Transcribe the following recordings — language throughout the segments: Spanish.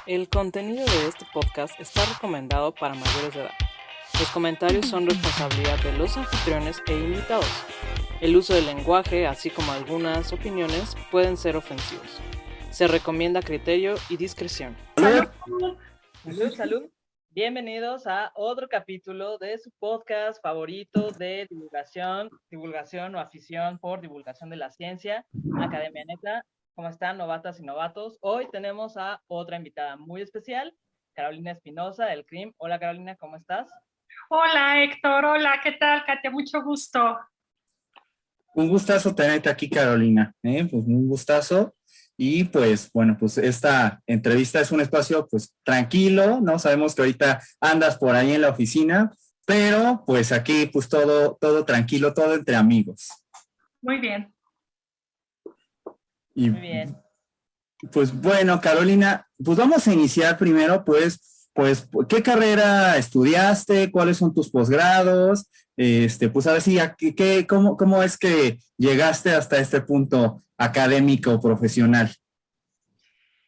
El contenido de este podcast está recomendado para mayores de edad. Los comentarios son responsabilidad de los anfitriones e invitados. El uso del lenguaje, así como algunas opiniones, pueden ser ofensivos. Se recomienda criterio y discreción. ¡Salud! Salud, salud. Bienvenidos a otro capítulo de su podcast favorito de divulgación o afición por divulgación de la ciencia, Academia Neta. ¿Cómo están, novatas y novatos? Hoy tenemos a otra invitada muy especial, Carolina Espinosa del CRIM. Hola, Carolina, ¿cómo estás? Hola, Héctor. Hola, ¿qué tal, Katia? Mucho gusto. Un gustazo tenerte aquí, Carolina. Pues un gustazo. Y pues, bueno, pues esta entrevista es un espacio pues tranquilo, ¿no? Sabemos que ahorita andas por ahí en la oficina, pero pues aquí pues todo tranquilo, todo entre amigos. Muy bien. Y, Muy bien. Pues bueno, Carolina, pues vamos a iniciar primero, pues, ¿qué carrera estudiaste? ¿Cuáles son tus posgrados? Pues a ver si, ¿cómo es que llegaste hasta este punto académico profesional?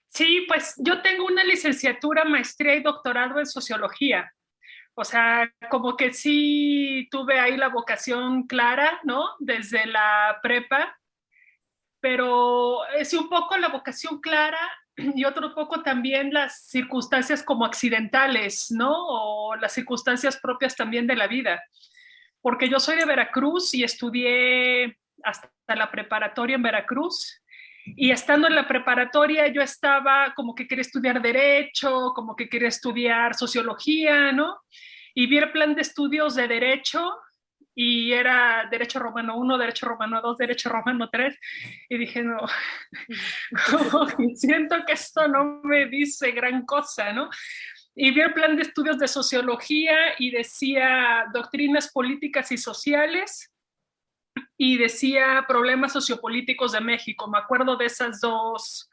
Sí, pues yo tengo una licenciatura, maestría y doctorado en sociología. O sea, como que sí tuve ahí la vocación clara, ¿no? Desde la prepa, pero es un poco la vocación clara y otro poco también las circunstancias como accidentales, ¿no? O las circunstancias propias también de la vida. Porque yo soy de Veracruz y estudié hasta la preparatoria en Veracruz. Y estando en la preparatoria yo estaba como que quería estudiar derecho, como que quería estudiar sociología, ¿no? Y vi el plan de estudios de derecho y era derecho romano 1, derecho romano 2, derecho romano 3 y dije, no, siento que esto no me dice gran cosa, ¿no? Y vi el plan de estudios de sociología y decía doctrinas políticas y sociales y decía problemas sociopolíticos de México. Me acuerdo de esas dos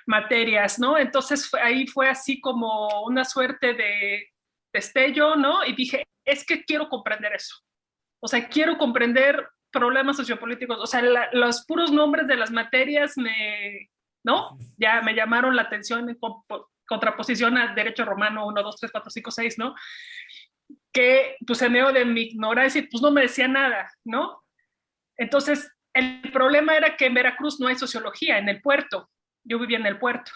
materias, ¿no? Entonces ahí fue así como una suerte de destello, ¿no? Y dije, es que quiero comprender eso. O sea, quiero comprender problemas sociopolíticos. O sea, los puros nombres de las materias ¿no? Ya me llamaron la atención en contraposición al derecho romano 1, 2, 3, 4, 5, 6, ¿no? Que pues en medio de mi ignorancia, pues no me decía nada, ¿no? Entonces, el problema era que en Veracruz no hay sociología, en el puerto. Yo vivía en el puerto.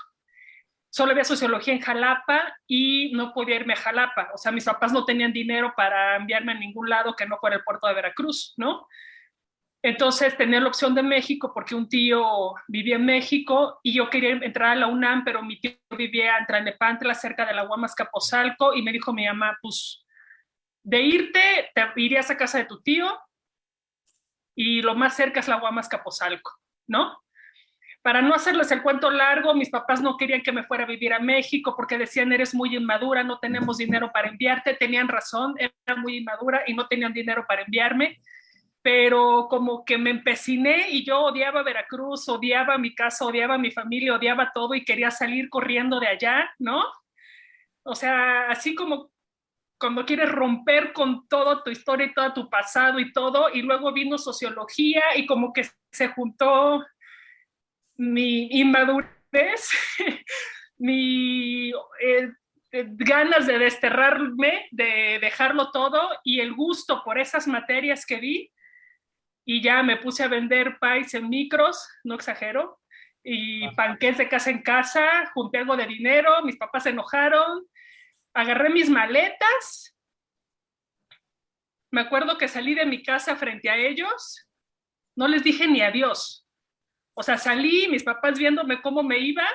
Solo había sociología en Jalapa y no podía irme a Jalapa. O sea, mis papás no tenían dinero para enviarme a ningún lado que no fuera el puerto de Veracruz, ¿no? Entonces tenía la opción de México porque un tío vivía en México y yo quería entrar a la UNAM, pero mi tío vivía en Tlalnepantla, cerca de la Huamas-Capozalco, y me dijo mi mamá, pues, de irte, te irías a casa de tu tío y lo más cerca es la Huamas-Capozalco, ¿no? Para no hacerles el cuento largo, mis papás no querían que me fuera a vivir a México porque decían, eres muy inmadura, no tenemos dinero para enviarte. Tenían razón, era muy inmadura y no tenían dinero para enviarme, pero como que me empeciné y yo odiaba Veracruz, odiaba mi casa, odiaba mi familia, odiaba todo y quería salir corriendo de allá, ¿no? O sea, así como cuando quieres romper con toda tu historia y todo tu pasado y todo, y luego vino sociología y como que se juntó mi inmadurez, mi ganas de desterrarme, de dejarlo todo y el gusto por esas materias que vi y ya me puse a vender pies en micros, no exagero, y panqués de casa en casa, junté algo de dinero, mis papás se enojaron, agarré mis maletas, me acuerdo que salí de mi casa frente a ellos, no les dije ni adiós. O sea, salí, mis papás viéndome cómo me iba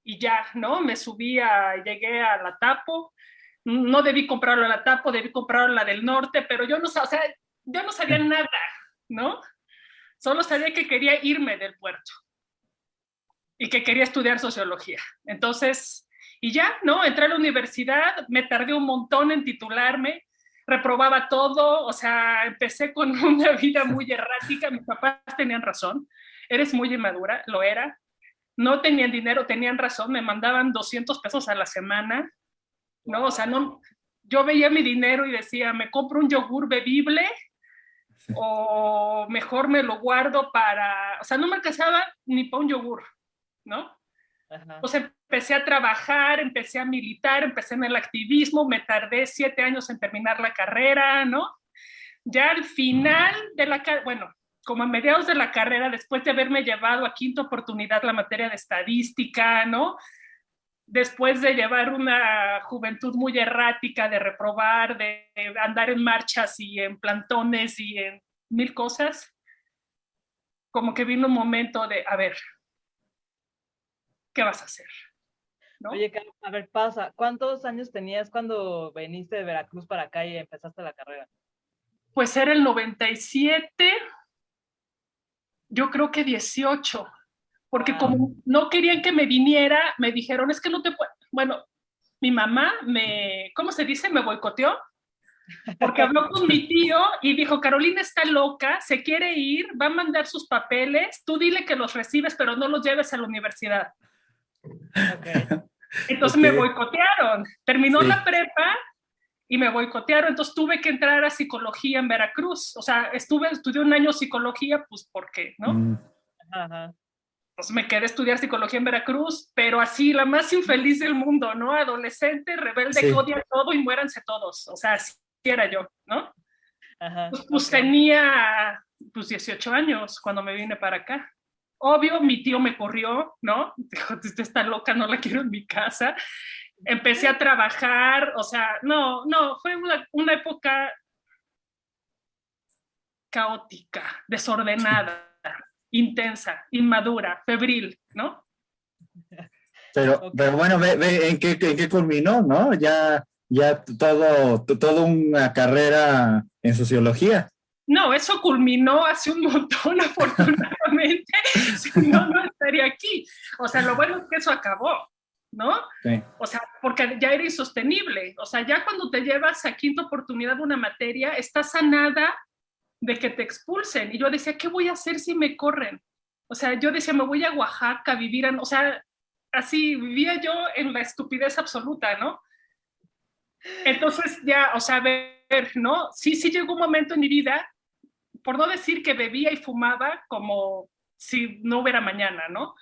y ya, ¿no? Llegué a la Tapo. No debí comprarlo a la Tapo, debí comprarlo a la del norte, pero yo no, o sea, yo no sabía nada, ¿no? Solo sabía que quería irme del puerto y que quería estudiar sociología. Entonces, y ya, ¿no? Entré a la universidad, me tardé un montón en titularme, reprobaba todo, o sea, empecé con una vida muy errática, mis papás tenían razón, eres muy inmadura, lo era, no tenían dinero, tenían razón, me mandaban 200 pesos a la semana, ¿no? O sea, no, yo veía mi dinero y decía, me compro un yogur bebible o mejor me lo guardo para, o sea, no me alcanzaba ni para un yogur, ¿no? Ajá. Pues empecé a trabajar, empecé a militar, empecé en el activismo, me tardé 7 años en terminar la carrera, ¿no? Ya al final de la carrera, bueno, como a mediados de la carrera, después de haberme llevado a quinta oportunidad la materia de estadística, ¿no? Después de llevar una juventud muy errática, de reprobar, de andar en marchas y en plantones y en 1000 cosas, como que vino un momento de, a ver, ¿qué vas a hacer? ¿No? Oye, a ver, pasa, ¿cuántos años tenías cuando viniste de Veracruz para acá y empezaste la carrera? Pues era el 97, yo creo que 18, porque como no querían que me viniera, me dijeron, es que no te puedo, bueno, mi mamá ¿cómo se dice? Me boicoteó, porque habló con mi tío y dijo, Carolina está loca, se quiere ir, va a mandar sus papeles, tú dile que los recibes, pero no los lleves a la universidad. Okay. Entonces me boicotearon, terminó la prepa y me boicotearon, entonces tuve que entrar a psicología en Veracruz, o sea, estudié un año psicología, pues, ¿por qué? ¿No? Ajá. Entonces me quedé a estudiar psicología en Veracruz, pero así, la más infeliz del mundo, ¿no? Adolescente, rebelde, que odia todo y muéranse todos, o sea, así era yo, ¿no? Ajá, pues tenía, pues, 18 años cuando me vine para acá. Obvio, mi tío me corrió, ¿no? Dijo, usted está loca, no la quiero en mi casa. Empecé a trabajar, o sea, no, fue una época caótica, desordenada, intensa, inmadura, febril, ¿no? Pero bueno, ve en qué culminó, ¿no? Ya todo una carrera en sociología. No, eso culminó hace un montón, afortunadamente. Si no, no estaría aquí. O sea, lo bueno es que eso acabó, ¿no? Sí. O sea, porque ya era insostenible. O sea, ya cuando te llevas a quinta oportunidad una materia, estás a nada de que te expulsen. Y yo decía, ¿qué voy a hacer si me corren? O sea, yo decía, me voy a Oaxaca a vivir o sea, así vivía yo en la estupidez absoluta, ¿no? Entonces ya, o sea, a ver, ¿no? Sí llegó un momento en mi vida, por no decir que bebía y fumaba como si no hubiera mañana, ¿no?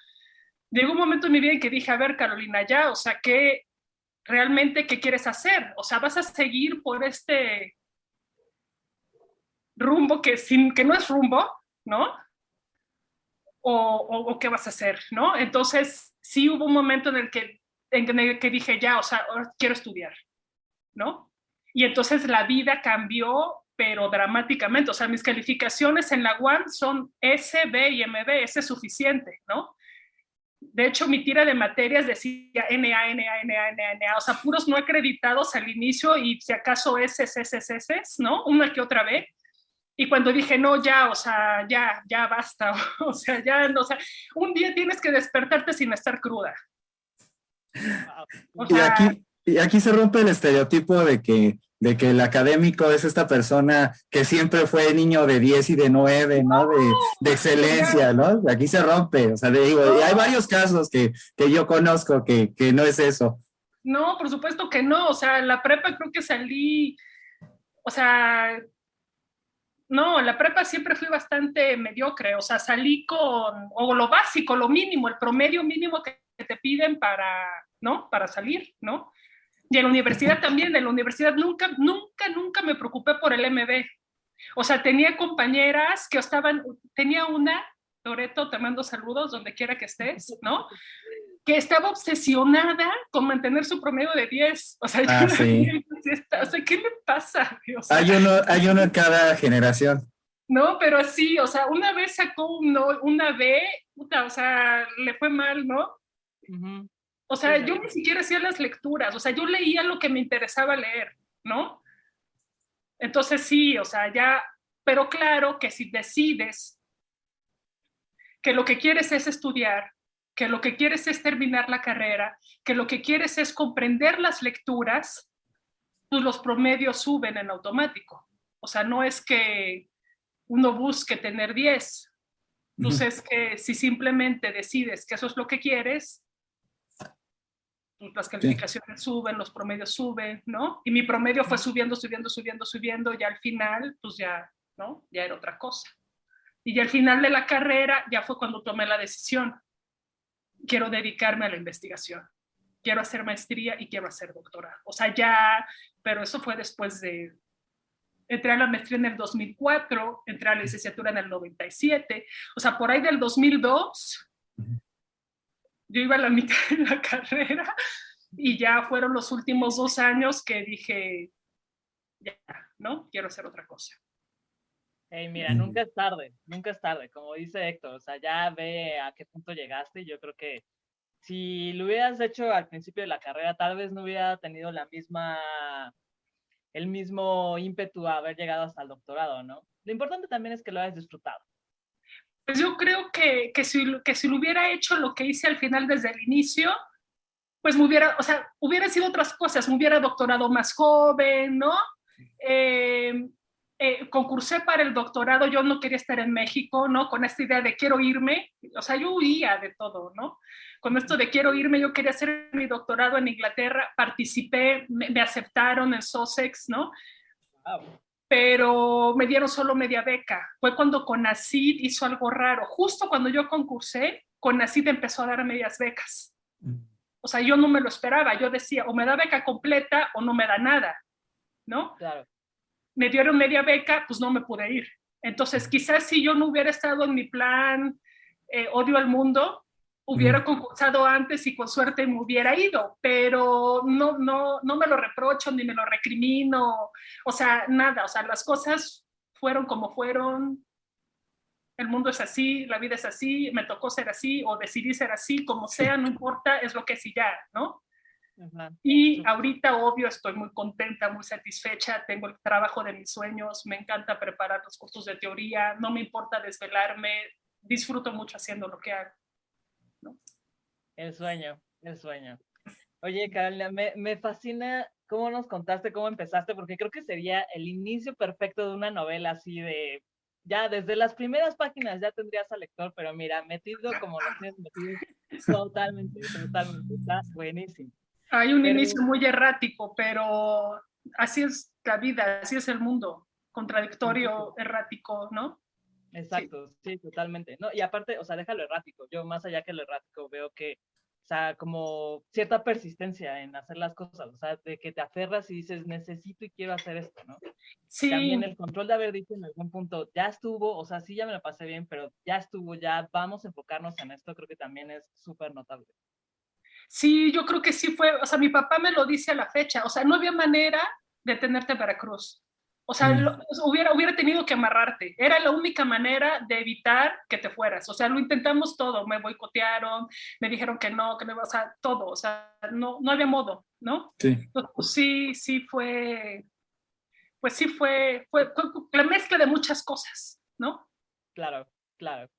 Llegó un momento en mi vida en que dije, a ver, Carolina, ya, o sea, ¿qué quieres hacer? O sea, ¿vas a seguir por este rumbo que no es rumbo, ¿no? O qué vas a hacer, ¿no? Entonces, sí hubo un momento en el que dije, ya, o sea, quiero estudiar, ¿no? Y entonces la vida cambió, pero dramáticamente. O sea, mis calificaciones en la UAM son S, B y MB, ese es suficiente, ¿no? De hecho, mi tira de materias decía NA, o sea, puros no acreditados al inicio y si acaso S, ¿no? Una que otra B. Y cuando dije, no, ya, o sea, ya basta, o sea, ya, no, o sea, un día tienes que despertarte sin estar cruda. O sea, y aquí se rompe el estereotipo de que el académico es esta persona que siempre fue niño de 10 y de 9, ¿no? De excelencia, ¿no? Aquí se rompe, o sea, le digo, y hay varios casos que yo conozco que no es eso. No, por supuesto que no, o sea, la prepa creo que salí, o sea, no, la prepa siempre fui bastante mediocre, o sea, salí o lo básico, lo mínimo, el promedio mínimo que te piden ¿no? Para salir, ¿no? Y en la universidad también, en la universidad nunca me preocupé por el MB. O sea, tenía compañeras que tenía una, Loreto, te mando saludos donde quiera que estés, ¿no? Que estaba obsesionada con mantener su promedio de 10. O sea, sí. O sea, ¿qué le pasa? O sea, hay uno en cada generación. No, pero sí, o sea, una vez sacó una B, puta, o sea, le fue mal, ¿no? Uh-huh. O sea, yo ni siquiera hacía las lecturas, o sea, yo leía lo que me interesaba leer, ¿no? Entonces sí, o sea, ya, pero claro que si decides que lo que quieres es estudiar, que lo que quieres es terminar la carrera, que lo que quieres es comprender las lecturas, pues los promedios suben en automático. O sea, no es que uno busque tener 10. Entonces, que si simplemente decides que eso es lo que quieres, las calificaciones suben, los promedios suben, ¿no? Y mi promedio fue subiendo, y al final, pues ya, ¿no? Ya era otra cosa. Y ya al final de la carrera, ya fue cuando tomé la decisión. Quiero dedicarme a la investigación. quiero hacer maestría y quiero hacer doctorado. O sea, ya, pero eso fue después de... Entré a la maestría en el 2004, entré a la licenciatura en el 97, o sea, por ahí del 2002, yo iba a la mitad de la carrera y ya fueron los últimos 2 años que dije, ya, ¿no? Quiero hacer otra cosa. Hey, mira, nunca es tarde, como dice Héctor, o sea, ya ve a qué punto llegaste. Yo creo que si lo hubieras hecho al principio de la carrera, tal vez no hubiera tenido el mismo ímpetu a haber llegado hasta el doctorado, ¿no? Lo importante también es que lo hayas disfrutado. Pues yo creo que si lo hubiera hecho lo que hice al final desde el inicio, pues hubiera sido otras cosas, me hubiera doctorado más joven, ¿no? Concursé para el doctorado, yo no quería estar en México, ¿no? Con esta idea de quiero irme, o sea, yo huía de todo, ¿no? Con esto de quiero irme, yo quería hacer mi doctorado en Inglaterra, participé, me aceptaron en Sussex, ¿no? Wow. Pero me dieron solo media beca. Fue cuando CONACYT hizo algo raro. Justo cuando yo concursé, CONACYT empezó a dar medias becas. O sea, yo no me lo esperaba. Yo decía, o me da beca completa o no me da nada, ¿no? Claro. Me dieron media beca, pues no me pude ir. Entonces, quizás si yo no hubiera estado en mi plan Odio al Mundo, hubiera concursado antes y con suerte me hubiera ido, pero no me lo reprocho ni me lo recrimino, o sea, nada, o sea, las cosas fueron como fueron, el mundo es así, la vida es así, me tocó ser así o decidí ser así, como sea, no importa, es lo que es y ya, ¿no? Y ahorita, obvio, estoy muy contenta, muy satisfecha, tengo el trabajo de mis sueños, me encanta preparar los cursos de teoría, no me importa desvelarme, disfruto mucho haciendo lo que hago, ¿no? El sueño. Oye, Carolina, me fascina cómo nos contaste cómo empezaste, porque creo que sería el inicio perfecto de una novela así de... Ya desde las primeras páginas ya tendrías al lector, pero mira, metido como lo tienes metido, totalmente, está buenísimo. Hay un inicio muy errático, pero así es la vida, así es el mundo, contradictorio, errático, ¿no? Exacto, sí, totalmente. No, y aparte, o sea, déjalo errático. Yo más allá que lo errático veo que, o sea, como cierta persistencia en hacer las cosas, o sea, de que te aferras y dices, necesito y quiero hacer esto, ¿no? Sí. También el control de haber dicho en algún punto, ya estuvo, o sea, sí, ya me lo pasé bien, pero ya estuvo, ya vamos a enfocarnos en esto, creo que también es súper notable. Sí, yo creo que sí fue, o sea, mi papá me lo dice a la fecha, o sea, no había manera de tenerte en Veracruz. O sea, hubiera tenido que amarrarte. Era la única manera de evitar que te fueras. O sea, lo intentamos todo. Me boicotearon, me dijeron que no, o sea, todo. O sea, no había modo, ¿no? Sí. Entonces, sí fue, pues sí fue la mezcla de muchas cosas, ¿no? Claro.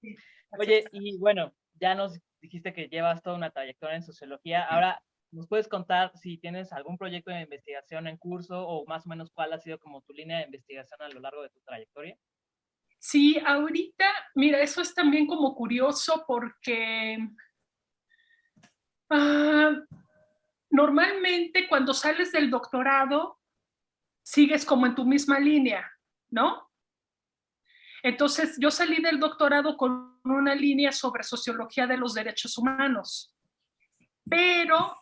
Sí, Oye, y bueno, ya nos dijiste que llevas toda una trayectoria en sociología. Ahora, ¿nos puedes contar si tienes algún proyecto de investigación en curso o más o menos cuál ha sido como tu línea de investigación a lo largo de tu trayectoria? Sí, ahorita, mira, eso es también como curioso porque normalmente cuando sales del doctorado sigues como en tu misma línea, ¿no? Entonces, yo salí del doctorado con una línea sobre sociología de los derechos humanos, pero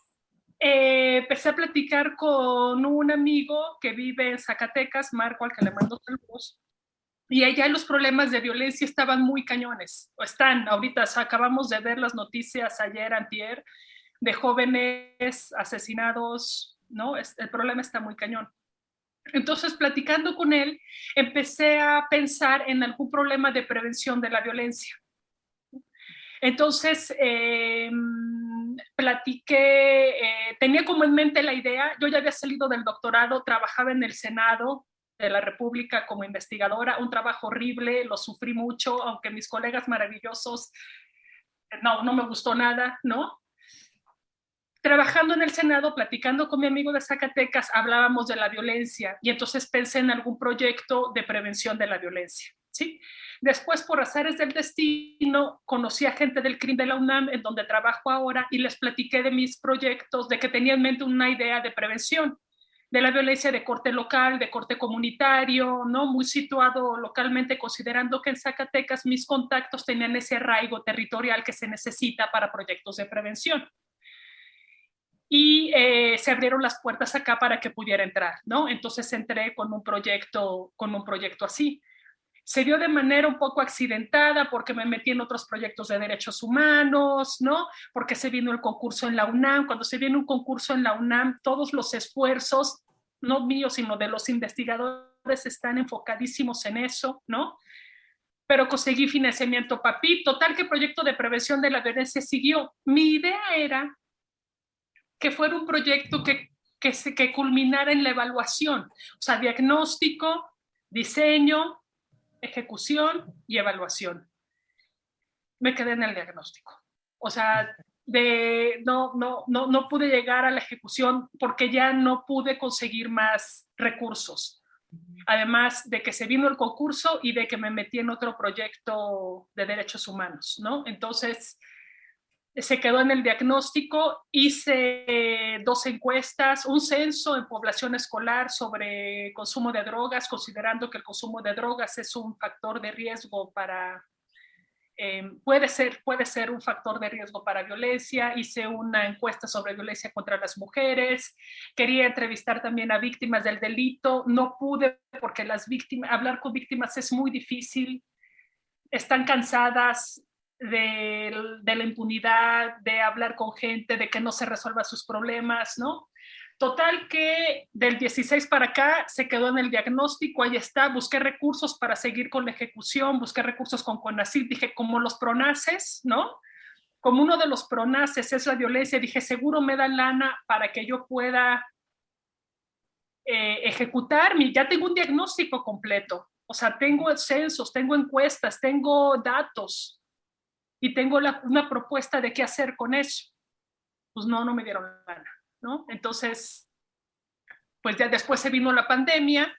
empecé a platicar con un amigo que vive en Zacatecas, Marco, al que le mando saludos, y allá los problemas de violencia estaban muy cañones, o están ahorita, o sea, acabamos de ver las noticias ayer, antier, de jóvenes asesinados, ¿no? El problema está muy cañón. Entonces, platicando con él, empecé a pensar en algún problema de prevención de la violencia. Entonces, platiqué, tenía como en mente la idea, yo ya había salido del doctorado, trabajaba en el Senado de la República como investigadora, un trabajo horrible, lo sufrí mucho, aunque mis colegas maravillosos, no me gustó nada, ¿no? Trabajando en el Senado, platicando con mi amigo de Zacatecas, hablábamos de la violencia y entonces pensé en algún proyecto de prevención de la violencia, ¿sí? Después, por azares del destino, conocí a gente del CRIM de la UNAM, en donde trabajo ahora, y les platiqué de mis proyectos, de que tenía en mente una idea de prevención de la violencia de corte local, de corte comunitario, ¿no? Muy situado localmente, considerando que en Zacatecas mis contactos tenían ese arraigo territorial que se necesita para proyectos de prevención. Y se abrieron las puertas acá para que pudiera entrar, ¿no? Entonces entré con un proyecto así. Se dio de manera un poco accidentada porque me metí en otros proyectos de derechos humanos, ¿no? Porque se vino el concurso en la UNAM. Cuando se viene un concurso en la UNAM, todos los esfuerzos, no míos, sino de los investigadores, están enfocadísimos en eso, ¿no? Pero conseguí financiamiento PAPI. Total que el proyecto de prevención de la violencia siguió. Mi idea era que fuera un proyecto que culminara en la evaluación, o sea, diagnóstico, diseño, ejecución y evaluación. Me quedé en el diagnóstico. O sea, no pude llegar a la ejecución porque ya no pude conseguir más recursos. Además de que se vino el concurso y de que me metí en otro proyecto de derechos humanos, ¿no? Entonces, se quedó en el diagnóstico. Hice 2 encuestas, un censo en población escolar sobre consumo de drogas, considerando que el consumo de drogas es un factor de riesgo para, puede ser un factor de riesgo para violencia. Hice una encuesta sobre violencia contra las mujeres. Quería entrevistar también a víctimas del delito. No pude porque hablar con víctimas es muy difícil. Están cansadas de la impunidad, de hablar con gente, de que no se resuelvan sus problemas, ¿no? Total que del 16 para acá se quedó en el diagnóstico, ahí está. Busqué recursos para seguir con la ejecución, busqué recursos con CONACYT, dije, como los PRONACES, ¿no? Como uno de los PRONACES es la violencia, dije, seguro me dan lana para que yo pueda ejecutar. Ya tengo un diagnóstico completo, o sea, tengo censos, tengo encuestas, tengo datos y tengo una propuesta de qué hacer con eso. Pues no me dieron lana, ¿no? Entonces, pues ya después se vino la pandemia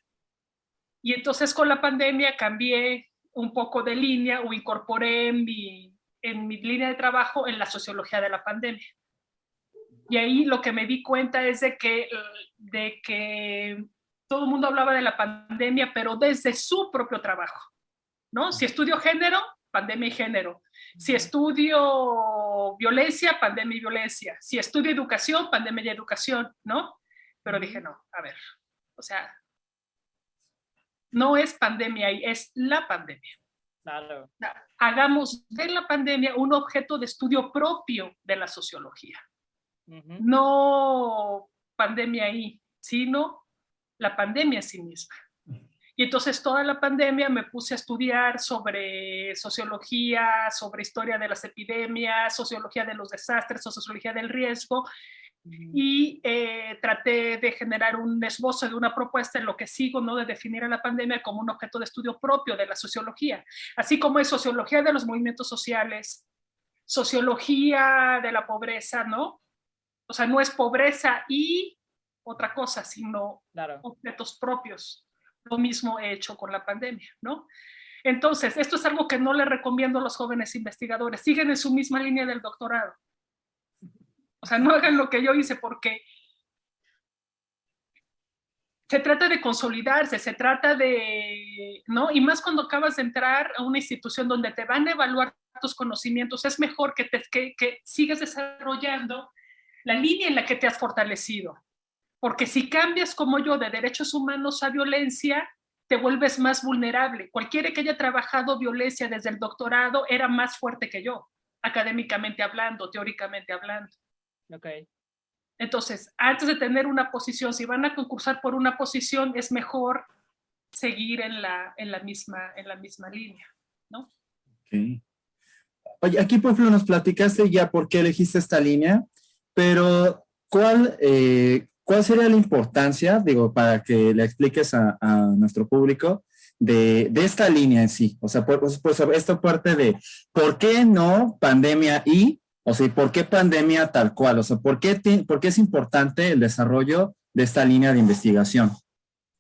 y entonces con la pandemia cambié un poco de línea o incorporé en mi línea de trabajo en la sociología de la pandemia. Y ahí lo que me di cuenta es de que todo el mundo hablaba de la pandemia, pero desde su propio trabajo, ¿no? Si estudio género, pandemia y género. Si estudio violencia, pandemia y violencia. Si estudio educación, pandemia y educación, ¿no? Pero dije, no, a ver, o sea, no es pandemia y es la pandemia. Claro. Hagamos de la pandemia un objeto de estudio propio de la sociología. Uh-huh. No pandemia ahí, sino la pandemia en sí misma. Y entonces toda la pandemia me puse a estudiar sobre sociología, sobre historia de las epidemias, sociología de los desastres, sociología del riesgo, y traté de generar un esbozo de una propuesta en lo que sigo, ¿no? De definir a la pandemia como un objeto de estudio propio de la sociología, así como es sociología de los movimientos sociales, sociología de la pobreza, ¿no? O sea, no es pobreza y otra cosa, sino claro, objetos propios. Lo mismo he hecho con la pandemia, ¿no? Entonces, esto es algo que no le recomiendo a los jóvenes investigadores. Sigan en su misma línea del doctorado. O sea, no hagan lo que yo hice porque se trata de consolidarse, se trata de, ¿no? Y más cuando acabas de entrar a una institución donde te van a evaluar tus conocimientos, es mejor que sigas desarrollando la línea en la que te has fortalecido. Porque si cambias como yo de derechos humanos a violencia, te vuelves más vulnerable. Cualquiera que haya trabajado violencia desde el doctorado era más fuerte que yo, académicamente hablando, teóricamente hablando. Okay. Entonces, antes de tener una posición, si van a concursar por una posición, es mejor seguir en la misma línea, ¿no? Okay. Oye, aquí por ejemplo nos platicaste ya por qué elegiste esta línea, pero ¿cuál sería la importancia, digo, para que le expliques a nuestro público de esta línea en sí? O sea, pues esta parte de ¿por qué no pandemia y, o sea, por qué pandemia tal cual? O sea, ¿por qué es importante el desarrollo de esta línea de investigación?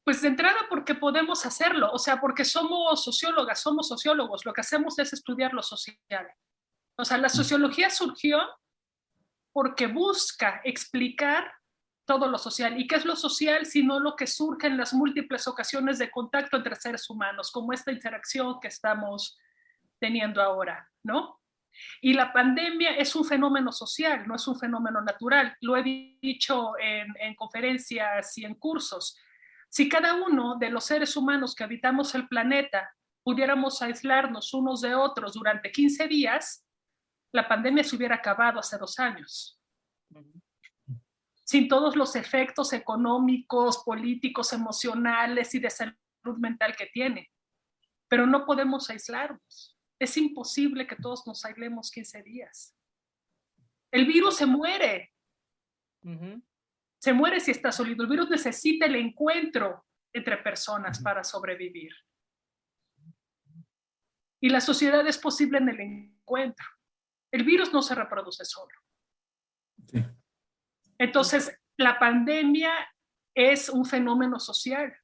Pues de entrada porque podemos hacerlo, o sea, porque somos sociólogas, somos sociólogos, lo que hacemos es estudiar lo social. O sea, la sociología surgió porque busca explicar todo lo social. ¿Y qué es lo social? Sino lo que surge en las múltiples ocasiones de contacto entre seres humanos, como esta interacción que estamos teniendo ahora, ¿no? Y la pandemia es un fenómeno social, no es un fenómeno natural. Lo he dicho en conferencias y en cursos. Si cada uno de los seres humanos que habitamos el planeta pudiéramos aislarnos unos de otros durante 15 días, la pandemia se hubiera acabado hace 2 años. Sin todos los efectos económicos, políticos, emocionales y de salud mental que tiene. Pero no podemos aislarnos. Es imposible que todos nos aislemos 15 días. El virus se muere. Se muere si está sólido. El virus necesita el encuentro entre personas para sobrevivir. Y la sociedad es posible en el encuentro. El virus no se reproduce solo. Sí. Entonces, la pandemia es un fenómeno social.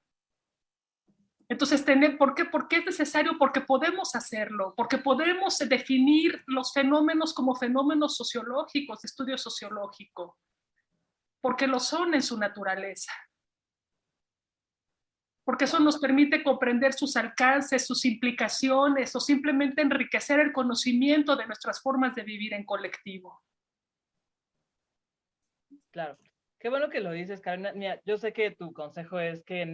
Entonces, ¿por qué es necesario? Porque podemos hacerlo, porque podemos definir los fenómenos como fenómenos sociológicos, de estudio sociológico, porque lo son en su naturaleza. Porque eso nos permite comprender sus alcances, sus implicaciones, o simplemente enriquecer el conocimiento de nuestras formas de vivir en colectivo. Claro. Qué bueno que lo dices, Carolina. Mira, yo sé que tu consejo es que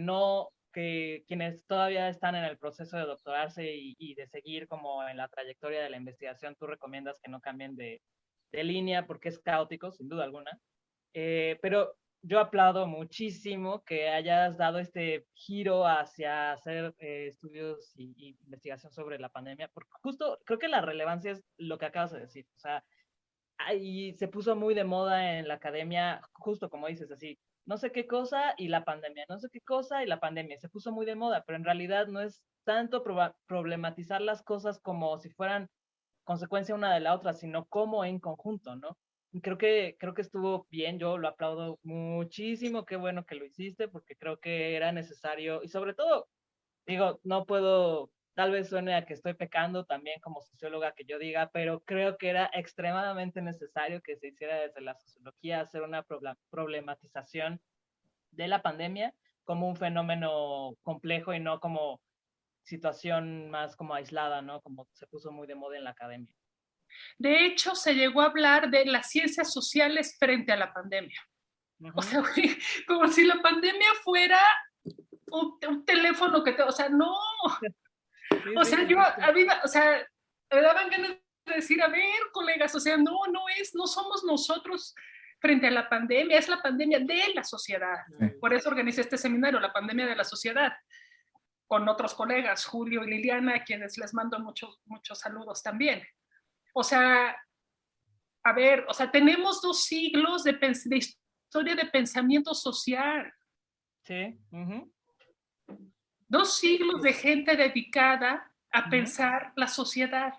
quienes todavía están en el proceso de doctorarse y de seguir como en la trayectoria de la investigación, tú recomiendas que no cambien de línea porque es caótico, sin duda alguna. Pero yo aplaudo muchísimo que hayas dado este giro hacia hacer estudios y investigación sobre la pandemia, porque justo creo que la relevancia es lo que acabas de decir. O sea, y se puso muy de moda en la academia, justo como dices, así, no sé qué cosa y la pandemia, no sé qué cosa y la pandemia. Se puso muy de moda, pero en realidad no es tanto problematizar las cosas como si fueran consecuencia una de la otra, sino como en conjunto, ¿no? Y creo que estuvo bien, yo lo aplaudo muchísimo, qué bueno que lo hiciste, porque creo que era necesario, y sobre todo, digo, no puedo, tal vez suene a que estoy pecando también como socióloga que yo diga, pero creo que era extremadamente necesario que se hiciera desde la sociología hacer una problematización de la pandemia como un fenómeno complejo y no como situación más como aislada, ¿no? Como se puso muy de moda en la academia. De hecho, se llegó a hablar de las ciencias sociales frente a la pandemia. O sea, como si la pandemia fuera un teléfono que o sea, no. O sea, me daban ganas de decir, a ver, colegas, o sea, no somos nosotros frente a la pandemia, es la pandemia de la sociedad. Por eso organicé este seminario, la pandemia de la sociedad, con otros colegas, Julio y Liliana, a quienes les mando muchos saludos también. O sea, a ver, o sea, tenemos 2 siglos de historia de pensamiento social. Sí. 2 siglos de gente dedicada a pensar la sociedad.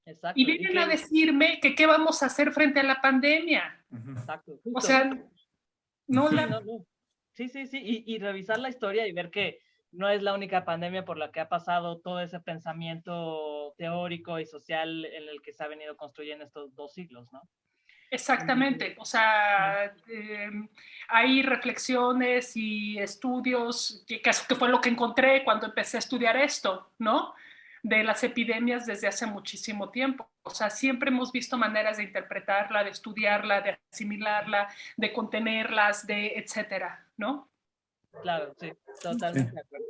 Exacto. Y vienen a decirme que qué vamos a hacer frente a la pandemia. Exacto. O sea, no. Sí. Y revisar la historia y ver que no es la única pandemia por la que ha pasado todo ese pensamiento teórico y social en el que se ha venido construyendo estos 2 siglos, ¿no? Exactamente, o sea, hay reflexiones y estudios, que fue lo que encontré cuando empecé a estudiar esto, ¿no? De las epidemias desde hace muchísimo tiempo. O sea, siempre hemos visto maneras de interpretarla, de estudiarla, de asimilarla, de contenerlas, de etcétera, ¿no? Claro, sí, totalmente de acuerdo.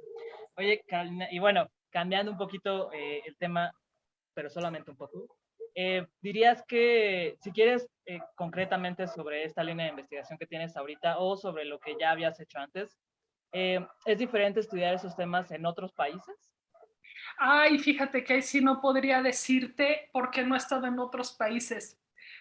Oye, Carolina, y bueno, cambiando un poquito el tema, pero solamente un poco, dirías que si quieres concretamente sobre esta línea de investigación que tienes ahorita o sobre lo que ya habías hecho antes, ¿es diferente estudiar esos temas en otros países? Ay, fíjate que ahí sí no podría decirte porque no he estado en otros países.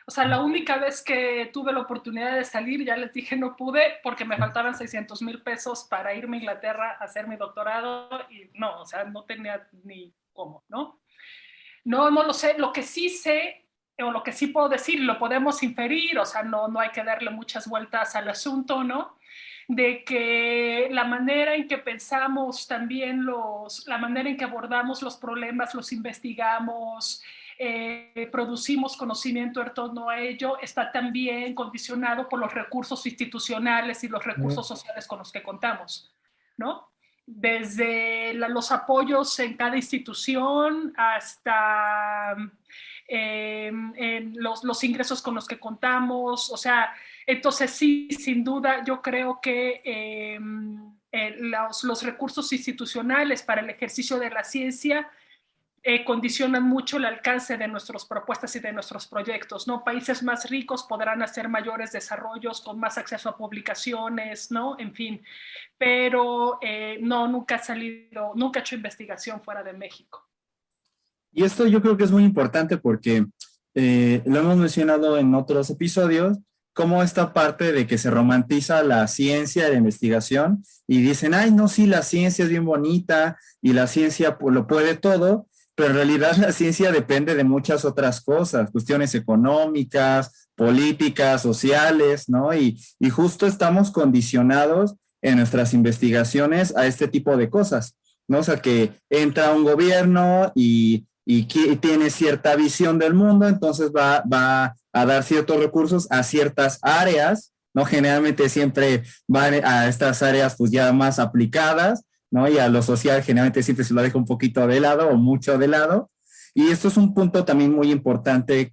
O sea, la única vez que tuve la oportunidad de salir, ya les dije no pude porque me faltaban 600,000 pesos para irme a Inglaterra a hacer mi doctorado y no, o sea, no tenía ni cómo, ¿no? No lo sé. Lo que sí sé, o lo que sí puedo decir, lo podemos inferir, o sea, no hay que darle muchas vueltas al asunto, ¿no? De que la manera en que pensamos también la manera en que abordamos los problemas, los investigamos, producimos conocimiento en torno a ello, está también condicionado por los recursos institucionales y los recursos sociales con los que contamos, ¿no? Desde los apoyos en cada institución hasta los ingresos con los que contamos, o sea, entonces sí, sin duda, yo creo que los recursos institucionales para el ejercicio de la ciencia condicionan mucho el alcance de nuestras propuestas y de nuestros proyectos, ¿no? Países más ricos podrán hacer mayores desarrollos con más acceso a publicaciones, ¿no? En fin, pero no, nunca he hecho investigación fuera de México. Y esto yo creo que es muy importante porque lo hemos mencionado en otros episodios, como esta parte de que se romantiza la ciencia y la investigación y dicen, ay, no, sí, la ciencia es bien bonita y la ciencia pues, lo puede todo, pero en realidad la ciencia depende de muchas otras cosas, cuestiones económicas, políticas, sociales, ¿no? Y justo estamos condicionados en nuestras investigaciones a este tipo de cosas, ¿no? O sea, que entra un gobierno y tiene cierta visión del mundo, entonces va a dar ciertos recursos a ciertas áreas, ¿no? Generalmente siempre van a estas áreas pues ya más aplicadas, ¿no? Y a lo social generalmente siempre se lo deja un poquito de lado o mucho de lado. Y esto es un punto también muy importante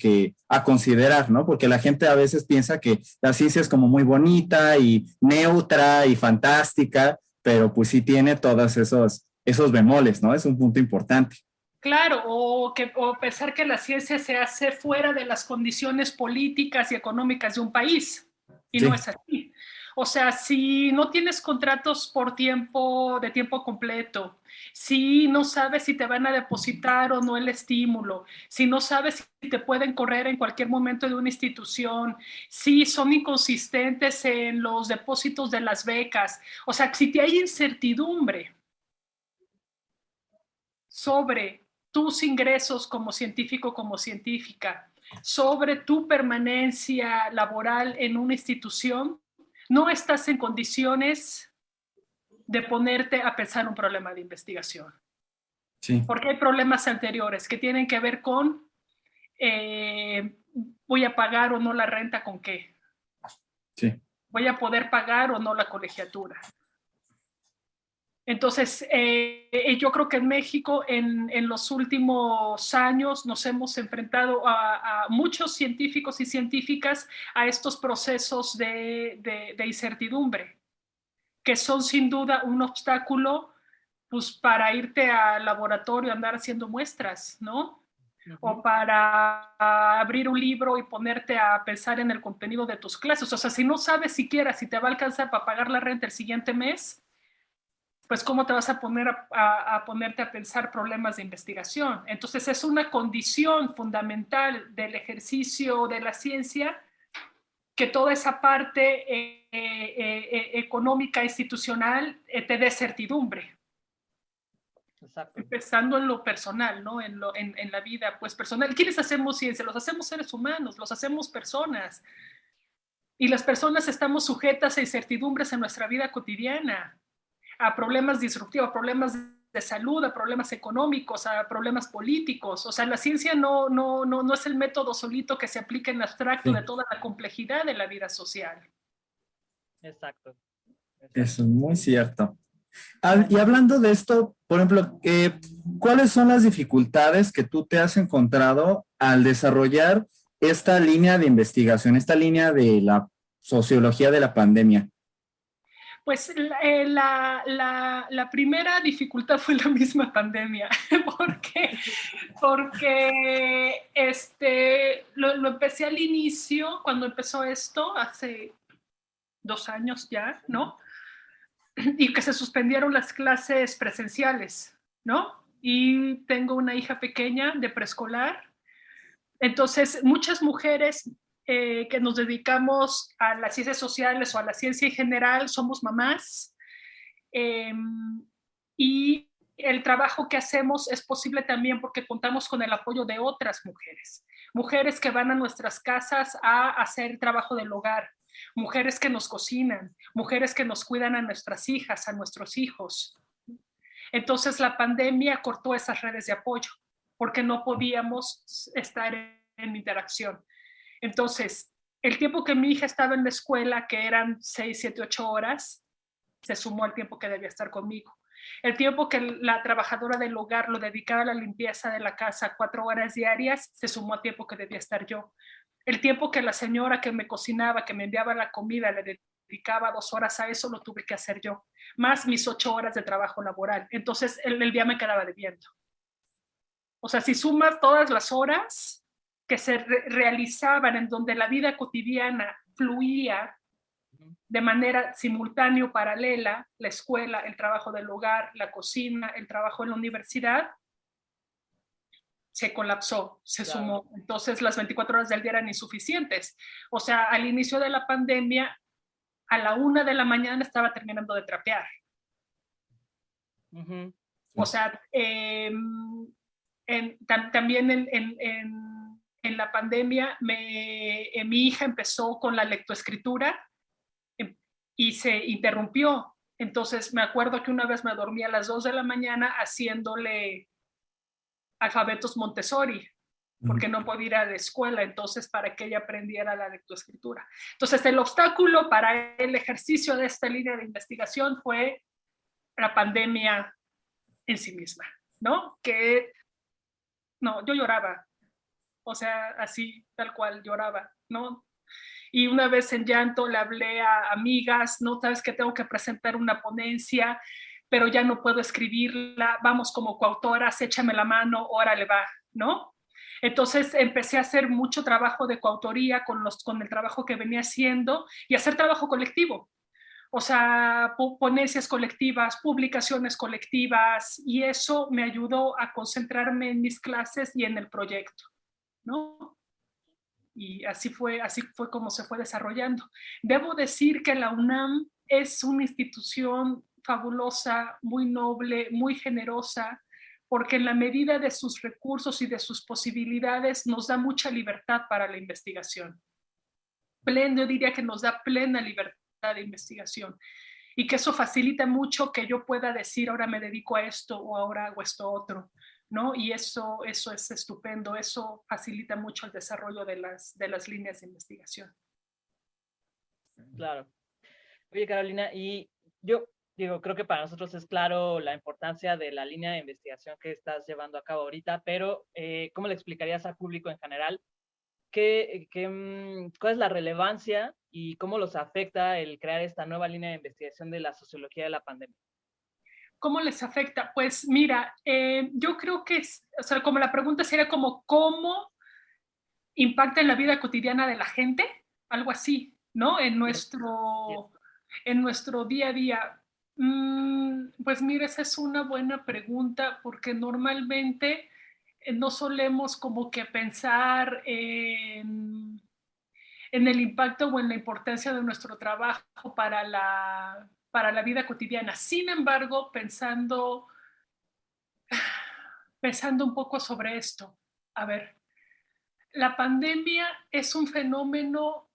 a considerar, ¿no? Porque la gente a veces piensa que la ciencia es como muy bonita y neutra y fantástica, pero pues sí tiene todos esos bemoles, ¿no? Es un punto importante. Claro, o pensar que la ciencia se hace fuera de las condiciones políticas y económicas de un país, y sí. No es así. O sea, si no tienes contratos de tiempo completo, si no sabes si te van a depositar o no el estímulo, si no sabes si te pueden correr en cualquier momento de una institución, si son inconsistentes en los depósitos de las becas, o sea, si hay incertidumbre sobre tus ingresos como científico, como científica, sobre tu permanencia laboral en una institución, no estás en condiciones de ponerte a pensar un problema de investigación. Sí. Porque hay problemas anteriores que tienen que ver con voy a pagar o no la renta con qué. Sí. Voy a poder pagar o no la colegiatura. Entonces, yo creo que en México en los últimos años nos hemos enfrentado a muchos científicos y científicas a estos procesos de incertidumbre, que son sin duda un obstáculo pues, para irte al laboratorio a andar haciendo muestras, ¿no? Uh-huh. O para abrir un libro y ponerte a pensar en el contenido de tus clases. O sea, si no sabes siquiera si te va a alcanzar para pagar la renta el siguiente mes, pues cómo te vas a poner a ponerte a pensar problemas de investigación. Entonces es una condición fundamental del ejercicio de la ciencia que toda esa parte económica institucional te dé certidumbre. Exacto. Empezando en lo personal, ¿no? En la vida pues personal. ¿Quiénes hacemos ciencia? Los hacemos seres humanos, los hacemos personas. Y las personas estamos sujetas a incertidumbres en nuestra vida cotidiana, a problemas disruptivos, a problemas de salud, a problemas económicos, a problemas políticos. O sea, la ciencia no es el método solito que se aplica en abstracto de toda la complejidad de la vida social. Exacto. Eso es muy cierto. Y hablando de esto, por ejemplo, ¿cuáles son las dificultades que tú te has encontrado al desarrollar esta línea de investigación, esta línea de la sociología de la pandemia? Pues la primera dificultad fue la misma pandemia, porque lo empecé al inicio, cuando empezó esto, hace 2 años ya, ¿no? Y que se suspendieron las clases presenciales, ¿no? Y tengo una hija pequeña de preescolar, entonces muchas mujeres que nos dedicamos a las ciencias sociales o a la ciencia en general, somos mamás, y el trabajo que hacemos es posible también porque contamos con el apoyo de otras mujeres que van a nuestras casas a hacer el trabajo del hogar, mujeres que nos cocinan, mujeres que nos cuidan a nuestras hijas, a nuestros hijos. Entonces la pandemia cortó esas redes de apoyo porque no podíamos estar en interacción. Entonces, el tiempo que mi hija estaba en la escuela, que eran 6, 7, 8 horas, se sumó al tiempo que debía estar conmigo. El tiempo que la trabajadora del hogar lo dedicaba a la limpieza de la casa 4 horas diarias, se sumó a tiempo que debía estar yo. El tiempo que la señora que me cocinaba, que me enviaba la comida, le dedicaba 2 horas a eso, lo tuve que hacer yo, más mis 8 horas de trabajo laboral. Entonces el día me quedaba debiendo. O sea, si sumas todas las horas que se realizaban en donde la vida cotidiana fluía de manera simultánea o paralela, la escuela, el trabajo del hogar, la cocina, el trabajo en la universidad, se colapsó, se sumó. Entonces las 24 horas del día eran insuficientes. O sea, al inicio de la pandemia, a la 1 de la mañana estaba terminando de trapear. O sea, también en la pandemia mi hija empezó con la lectoescritura y se interrumpió. Entonces me acuerdo que una vez me dormí a las 2 de la mañana haciéndole alfabetos Montessori, porque no podía ir a la escuela, entonces para que ella aprendiera la lectoescritura. Entonces el obstáculo para el ejercicio de esta línea de investigación fue la pandemia en sí misma, ¿no? No, yo lloraba, o sea, así, tal cual, lloraba, ¿no? Y una vez en llanto le hablé a amigas, ¿no? Sabes que tengo que presentar una ponencia, pero ya no puedo escribirla, vamos como coautoras, échame la mano, órale va, ¿no? Entonces empecé a hacer mucho trabajo de coautoría con el trabajo que venía haciendo y hacer trabajo colectivo. O sea, ponencias colectivas, publicaciones colectivas, y eso me ayudó a concentrarme en mis clases y en el proyecto, ¿no? Y así fue como se fue desarrollando. Debo decir que la UNAM es una institución fabulosa, muy noble, muy generosa, porque en la medida de sus recursos y de sus posibilidades nos da mucha libertad para la investigación. Yo diría que nos da plena libertad de investigación y que eso facilita mucho que yo pueda decir ahora me dedico a esto o ahora hago esto otro, ¿no? Y eso es estupendo, eso facilita mucho el desarrollo de las líneas de investigación. Claro. Oye, Carolina, y yo digo, creo que para nosotros es claro la importancia de la línea de investigación que estás llevando a cabo ahorita, pero ¿cómo le explicarías al público en general cuál es la relevancia y cómo los afecta el crear esta nueva línea de investigación de la sociología de la pandemia? ¿Cómo les afecta? Pues mira, yo creo que, o sea, como la pregunta sería como ¿cómo impacta en la vida cotidiana de la gente? Algo así, ¿no? En nuestro día a día. Pues mira, esa es una buena pregunta porque normalmente no solemos como que pensar en el impacto o en la importancia de nuestro trabajo para la vida cotidiana. Sin embargo, pensando un poco sobre esto, a ver, la pandemia es un fenómeno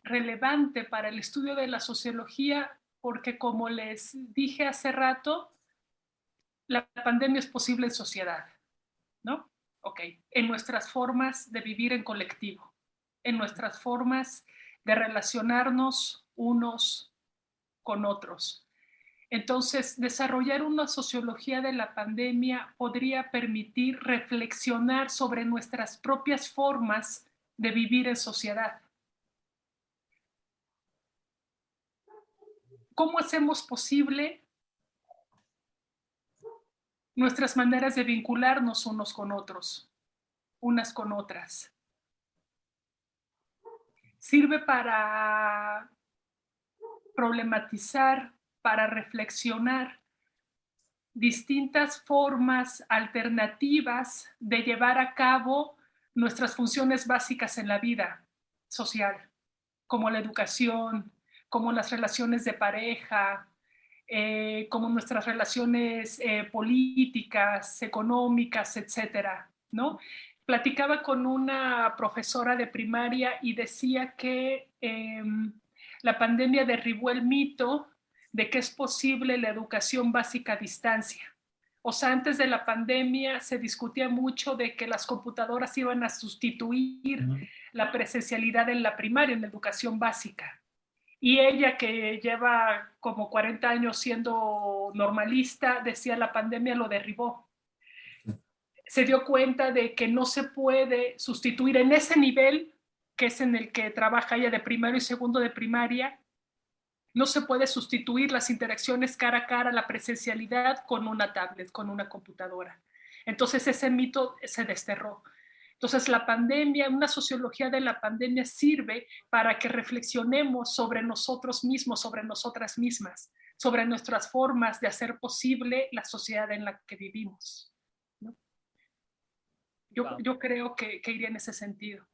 relevante para el estudio de la sociología porque, como les dije hace rato, la pandemia es posible en sociedad, ¿no? Ok, en nuestras formas de vivir en colectivo, en nuestras formas de relacionarnos unos con otros. Entonces, desarrollar una sociología de la pandemia podría permitir reflexionar sobre nuestras propias formas de vivir en sociedad. ¿Cómo hacemos posible nuestras maneras de vincularnos unos con otros, unas con otras? Sirve para problematizar, para reflexionar distintas formas alternativas de llevar a cabo nuestras funciones básicas en la vida social, como la educación, como las relaciones de pareja, como nuestras relaciones políticas, económicas, etcétera, ¿no? Platicaba con una profesora de primaria y decía que la pandemia derribó el mito de que es posible la educación básica a distancia. O sea, antes de la pandemia se discutía mucho de que las computadoras iban a sustituir la presencialidad en la primaria, en la educación básica. Y ella, que lleva como 40 años siendo normalista, decía la pandemia lo derribó. Se dio cuenta de que no se puede sustituir en ese nivel, que es en el que trabaja ella de primero y segundo de primaria, no se puede sustituir las interacciones cara a cara, la presencialidad con una tablet, con una computadora. Entonces ese mito se desterró. Entonces la pandemia, una sociología de la pandemia sirve para que reflexionemos sobre nosotros mismos, sobre nosotras mismas, sobre nuestras formas de hacer posible la sociedad en la que vivimos, ¿no? Yo creo que iría en ese sentido.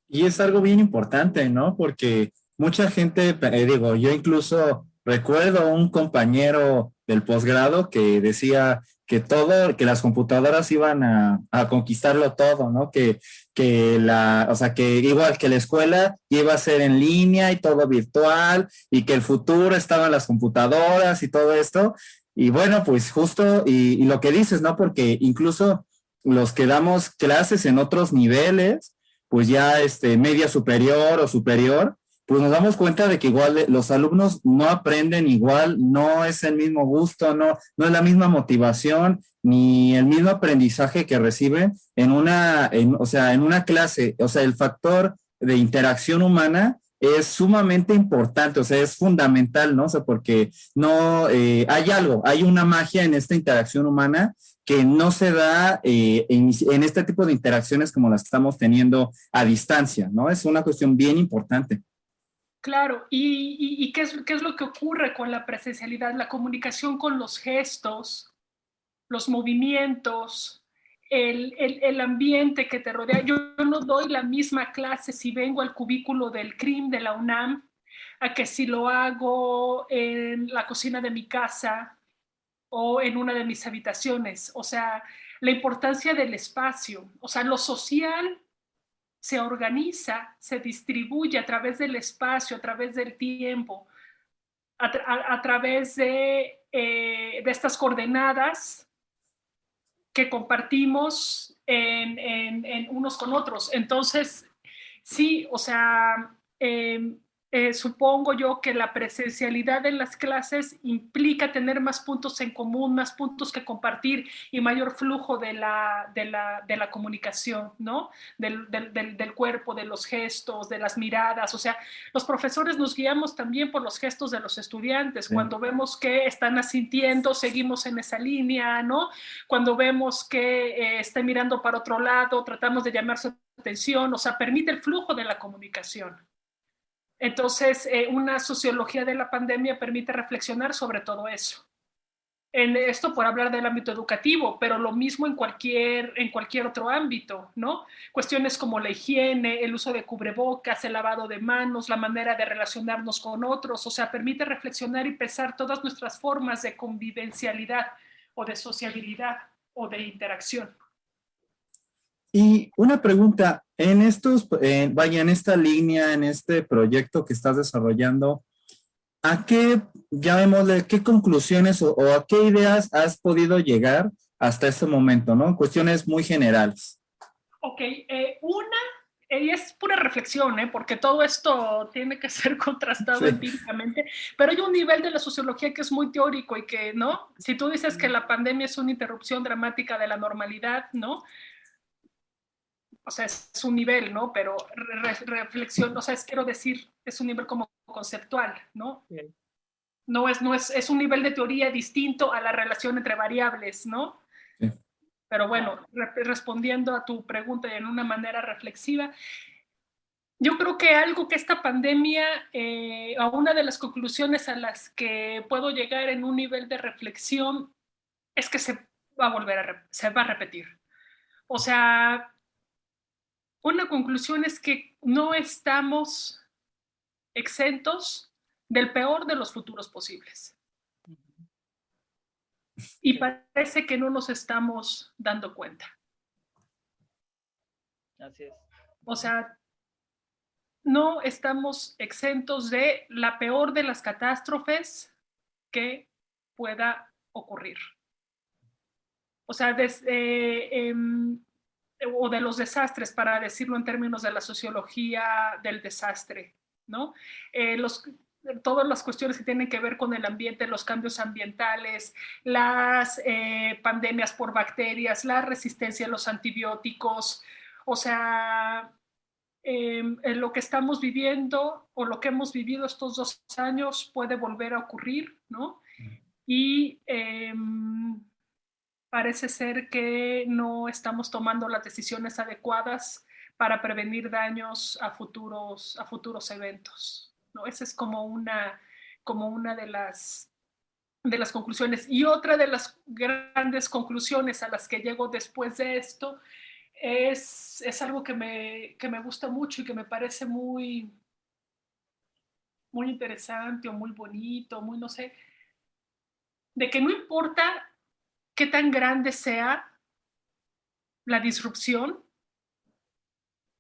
Y es algo bien importante, ¿no? Porque mucha gente, digo, yo incluso recuerdo un compañero del posgrado que decía que todo, que las computadoras iban a conquistarlo todo, ¿no? O sea, que igual que la escuela iba a ser en línea y todo virtual y que el futuro estaba en las computadoras y todo esto. Y bueno, pues justo, y lo que dices, ¿no? Porque incluso los que damos clases en otros niveles, pues ya media superior o superior, pues nos damos cuenta de que igual los alumnos no aprenden igual, no es el mismo gusto, no es la misma motivación, ni el mismo aprendizaje que reciben o sea, en una clase. O sea, el factor de interacción humana es sumamente importante, o sea, es fundamental, ¿no? O sea, porque no, hay una magia en esta interacción humana que no se da en este tipo de interacciones como las que estamos teniendo a distancia, ¿no? Es una cuestión bien importante. Claro, ¿y qué es lo que ocurre con la presencialidad? La comunicación con los gestos, los movimientos, el ambiente que te rodea. Yo no doy la misma clase si vengo al cubículo del CRIM de la UNAM a que si lo hago en la cocina de mi casa o en una de mis habitaciones. O sea, la importancia del espacio, o sea, lo social se organiza, se distribuye a través del espacio, a través del tiempo, a través de estas coordenadas que compartimos en unos con otros. Entonces, sí, o sea, supongo yo que la presencialidad en las clases implica tener más puntos en común, más puntos que compartir y mayor flujo de la comunicación, ¿no? Del cuerpo, de los gestos, de las miradas. O sea, los profesores nos guiamos también por los gestos de los estudiantes. Sí. Cuando vemos que están asintiendo, seguimos en esa línea, ¿no? Cuando vemos que está mirando para otro lado, tratamos de llamar su atención. O sea, permite el flujo de la comunicación. Entonces, una sociología de la pandemia permite reflexionar sobre todo eso. En esto por hablar del ámbito educativo, pero lo mismo en cualquier otro ámbito, ¿no? Cuestiones como la higiene, el uso de cubrebocas, el lavado de manos, la manera de relacionarnos con otros. O sea, permite reflexionar y pensar todas nuestras formas de convivencialidad o de sociabilidad o de interacción. Y una pregunta, en esta línea, en este proyecto que estás desarrollando, ¿qué conclusiones o a qué ideas has podido llegar hasta este momento, ¿no? Cuestiones muy generales. Ok, y es pura reflexión, porque todo esto tiene que ser contrastado empíricamente, pero hay un nivel de la sociología que es muy teórico y que, ¿no? Si tú dices que la pandemia es una interrupción dramática de la normalidad, ¿no? O sea, es un nivel, ¿no? Pero reflexión, o sea, quiero decir, es un nivel como conceptual, ¿no? Bien. No es un nivel de teoría distinto a la relación entre variables, ¿no? Sí. Pero bueno, respondiendo a tu pregunta en una manera reflexiva, yo creo que algo que esta pandemia, a una de las conclusiones a las que puedo llegar en un nivel de reflexión, es que se va a repetir. O sea, una conclusión es que no estamos exentos del peor de los futuros posibles. Y parece que no nos estamos dando cuenta. Así es. O sea, no estamos exentos de la peor de las catástrofes que pueda ocurrir. O sea, o de los desastres, para decirlo en términos de la sociología del desastre, ¿no? Todas las cuestiones que tienen que ver con el ambiente, los cambios ambientales, las pandemias por bacterias, la resistencia a los antibióticos, o sea, lo que estamos viviendo o lo que hemos vivido estos 2 años puede volver a ocurrir, ¿no? Y parece ser que no estamos tomando las decisiones adecuadas para prevenir daños a futuros eventos, ¿no? Esa es como una de las conclusiones. Y otra de las grandes conclusiones a las que llego después de esto es algo que me gusta mucho y que me parece muy, muy interesante o muy bonito, muy no sé, de que no importa qué tan grande sea la disrupción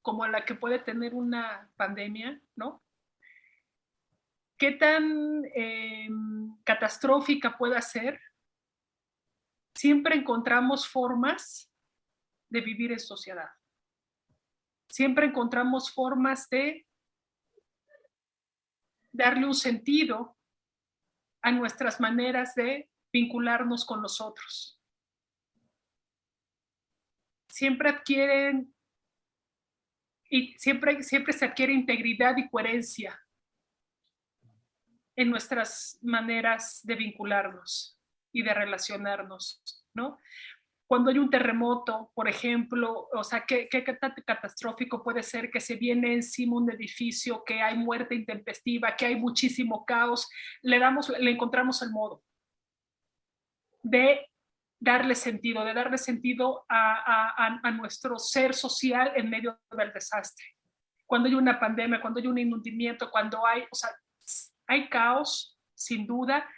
como la que puede tener una pandemia, ¿no? Qué tan catastrófica pueda ser, siempre encontramos formas de vivir en sociedad. Siempre encontramos formas de darle un sentido a nuestras maneras de vincularnos con los otros. Siempre se adquiere integridad y coherencia en nuestras maneras de vincularnos y de relacionarnos, ¿no? Cuando hay un terremoto, por ejemplo, o sea, ¿qué catastrófico puede ser que se viene encima un edificio, que hay muerte intempestiva, que hay muchísimo caos? Le encontramos el modo de darle sentido, a nuestro ser social en medio del desastre. Cuando hay una pandemia, cuando hay un inundamiento, cuando hay caos, sin duda,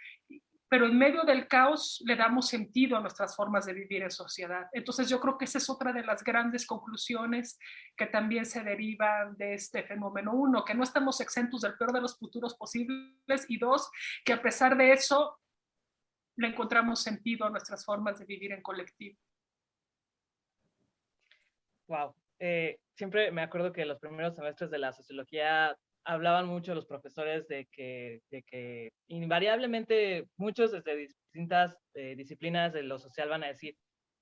pero en medio del caos le damos sentido a nuestras formas de vivir en sociedad. Entonces yo creo que esa es otra de las grandes conclusiones que también se derivan de este fenómeno. 1, que no estamos exentos del peor de los futuros posibles, y 2, que a pesar de eso le encontramos sentido a nuestras formas de vivir en colectivo. Wow. Siempre me acuerdo que los primeros semestres de la sociología hablaban mucho los profesores de que invariablemente muchos desde distintas disciplinas de lo social van a decir,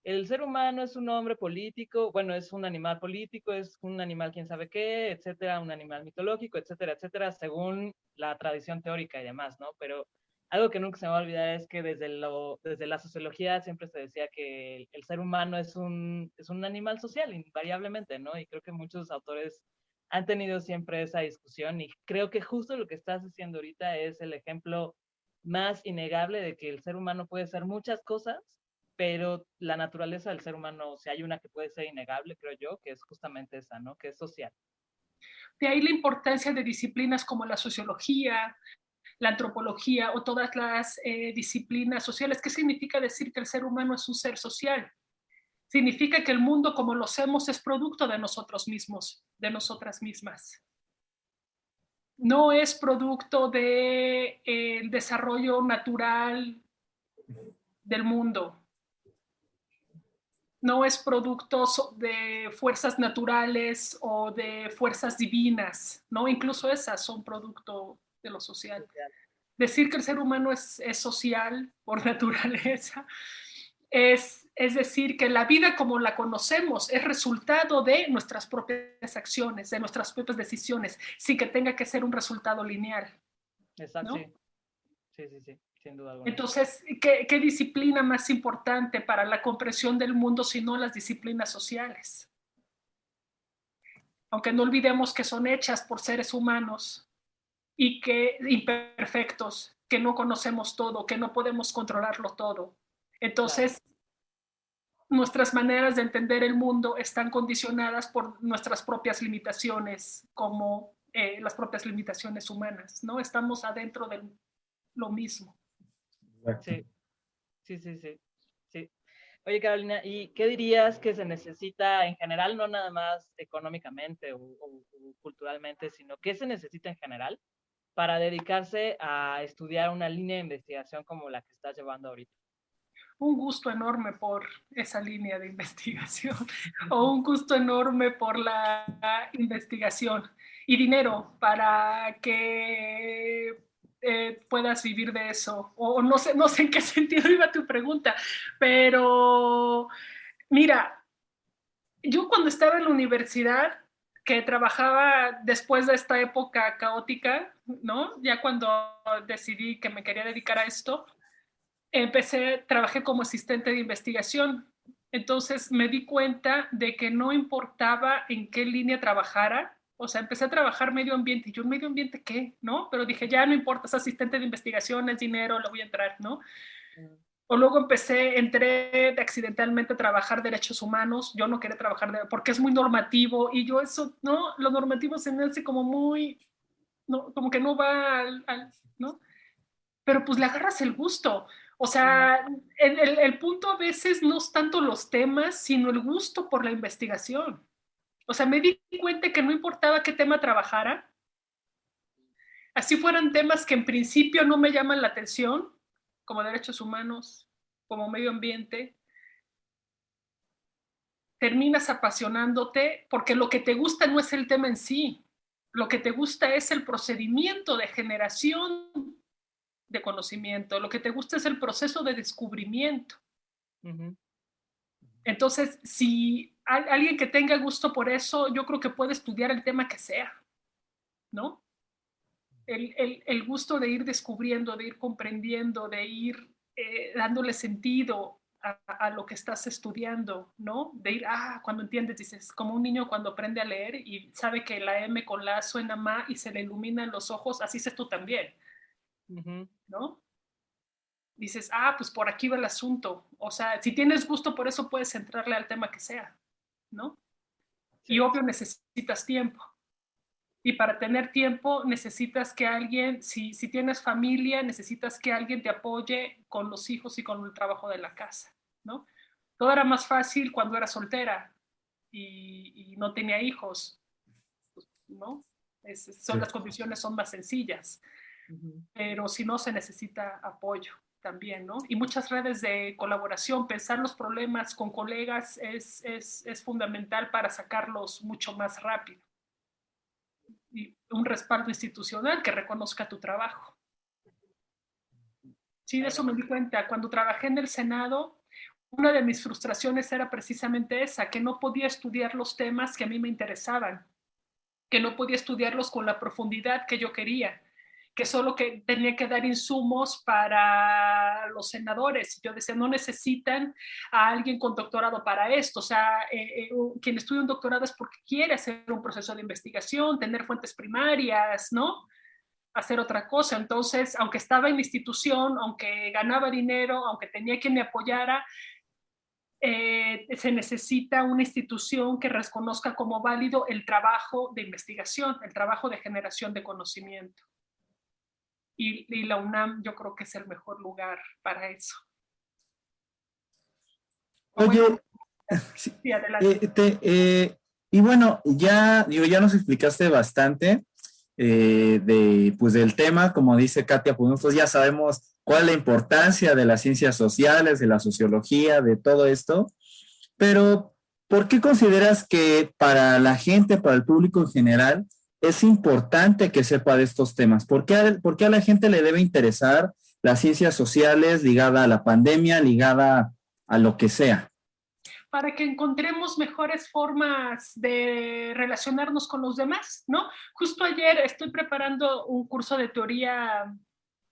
el ser humano es un hombre político, bueno, es un animal político, es un animal quién sabe qué, etcétera, un animal mitológico, etcétera, etcétera, según la tradición teórica y demás, ¿no? Pero algo que nunca se me va a olvidar es que desde la sociología siempre se decía que el ser humano es un animal social, invariablemente, ¿no? Y creo que muchos autores han tenido siempre esa discusión, y creo que justo lo que estás diciendo ahorita es el ejemplo más innegable de que el ser humano puede ser muchas cosas, pero la naturaleza del ser humano, si hay una que puede ser innegable, creo yo, que es justamente esa, ¿no? Que es social. De ahí la importancia de disciplinas como la sociología, la antropología o todas las disciplinas sociales. ¿Qué significa decir que el ser humano es un ser social? Significa que el mundo como lo hacemos es producto de nosotros mismos, de nosotras mismas. No es producto del desarrollo natural del mundo. No es producto de fuerzas naturales o de fuerzas divinas, ¿no? Incluso esas son producto de lo social. Decir que el ser humano es social por naturaleza es decir que la vida como la conocemos es resultado de nuestras propias acciones, de nuestras propias decisiones, sin que tenga que ser un resultado lineal. Exacto, ¿no? Sí, sin duda alguna. Entonces, ¿qué disciplina más importante para la comprensión del mundo sino las disciplinas sociales? Aunque no olvidemos que son hechas por seres humanos y que imperfectos, que no conocemos todo, que no podemos controlarlo todo. Entonces, claro, nuestras maneras de entender el mundo están condicionadas por nuestras propias limitaciones, como las propias limitaciones humanas, ¿no? Estamos adentro de lo mismo. Sí. Oye, Carolina, ¿y qué dirías que se necesita en general, no nada más económicamente o culturalmente, sino qué se necesita en general para dedicarse a estudiar una línea de investigación como la que estás llevando ahorita? un gusto enorme por esa línea de investigación o un gusto enorme por la investigación y dinero para que puedas vivir de eso. O no sé en qué sentido iba tu pregunta, pero mira, yo cuando estaba en la universidad, que trabajaba después de esta época caótica, ¿no? Ya cuando decidí que me quería dedicar a esto, trabajé como asistente de investigación. Entonces me di cuenta de que no importaba en qué línea trabajara. O sea, empecé a trabajar medio ambiente. ¿Y yo, medio ambiente qué? ¿No? Pero dije, ya no importa, es asistente de investigación, es dinero, le voy a entrar, ¿no? O luego entré accidentalmente a trabajar derechos humanos. Yo no quería trabajar porque es muy normativo y yo eso, ¿no? Lo normativo se me hace como muy, ¿no? Como que no va ¿no? Pero pues le agarras el gusto. O sea, el punto a veces no es tanto los temas, sino el gusto por la investigación. O sea, me di cuenta que no importaba qué tema trabajara, así fueran temas que en principio no me llaman la atención, como derechos humanos, como medio ambiente, terminas apasionándote porque lo que te gusta no es el tema en sí, lo que te gusta es el procedimiento de generación de conocimiento, lo que te gusta es el proceso de descubrimiento. Uh-huh. Entonces, si hay alguien que tenga gusto por eso, yo creo que puede estudiar el tema que sea, ¿no? El gusto de ir descubriendo, de ir comprendiendo, de ir dándole sentido a lo que estás estudiando, ¿no? De ir, cuando entiendes, dices, como un niño cuando aprende a leer y sabe que la M con la A suena ma y se le iluminan los ojos, así es tú también, uh-huh. ¿No? Dices, pues por aquí va el asunto. O sea, si tienes gusto por eso, puedes entrarle al tema que sea, ¿no? Sí. Y obvio necesitas tiempo. Y para tener tiempo necesitas que alguien, si tienes familia, necesitas que alguien te apoye con los hijos y con el trabajo de la casa, ¿no? Todo era más fácil cuando era soltera y no tenía hijos, ¿no? Las condiciones son más sencillas. Uh-huh. Pero si no, se necesita apoyo también, ¿no? Y muchas redes de colaboración, pensar los problemas con colegas es fundamental para sacarlos mucho más rápido. Y un respaldo institucional que reconozca tu trabajo. Sí, de eso me di cuenta. Cuando trabajé en el Senado, una de mis frustraciones era precisamente esa, que no podía estudiar los temas que a mí me interesaban, que no podía estudiarlos con la profundidad que yo quería, que solo que tenía que dar insumos para los senadores. Yo decía, no necesitan a alguien con doctorado para esto. O sea, quien estudia un doctorado es porque quiere hacer un proceso de investigación, tener fuentes primarias, ¿no? Hacer otra cosa. Entonces, aunque estaba en la institución, aunque ganaba dinero, aunque tenía quien me apoyara, se necesita una institución que reconozca como válido el trabajo de investigación, el trabajo de generación de conocimiento. Y la UNAM yo creo que es el mejor lugar para eso. Oye, bueno, sí, adelante. Y bueno, ya nos explicaste bastante del tema, como dice Katia, pues nosotros ya sabemos cuál es la importancia de las ciencias sociales, de la sociología, de todo esto, pero ¿por qué consideras que para la gente, para el público en general, es importante que sepa de estos temas? ¿Por qué a la gente le debe interesar las ciencias sociales ligada a la pandemia, ligada a lo que sea? Para que encontremos mejores formas de relacionarnos con los demás, ¿no? Justo ayer estoy preparando un curso de teoría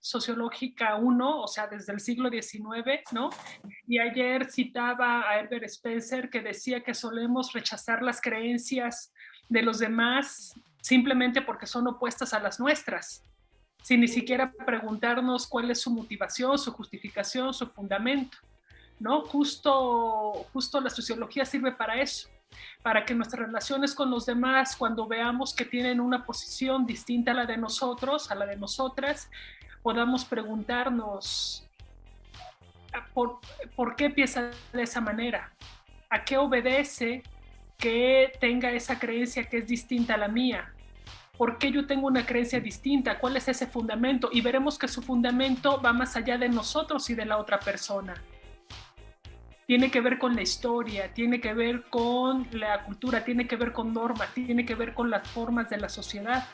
sociológica 1, o sea, desde el siglo XIX, ¿no? Y ayer citaba a Herbert Spencer, que decía que solemos rechazar las creencias de los demás simplemente porque son opuestas a las nuestras, sin ni siquiera preguntarnos cuál es su motivación, su justificación, su fundamento, ¿no? Justo la sociología sirve para eso, para que nuestras relaciones con los demás, cuando veamos que tienen una posición distinta a la de nosotros, a la de nosotras, podamos preguntarnos ¿por qué piensa de esa manera? ¿A qué obedece que tenga esa creencia que es distinta a la mía? ¿Por qué yo tengo una creencia distinta? ¿Cuál es ese fundamento? Y veremos que su fundamento va más allá de nosotros y de la otra persona, tiene que ver con la historia, tiene que ver con la cultura, tiene que ver con normas, tiene que ver con las formas de la sociedad.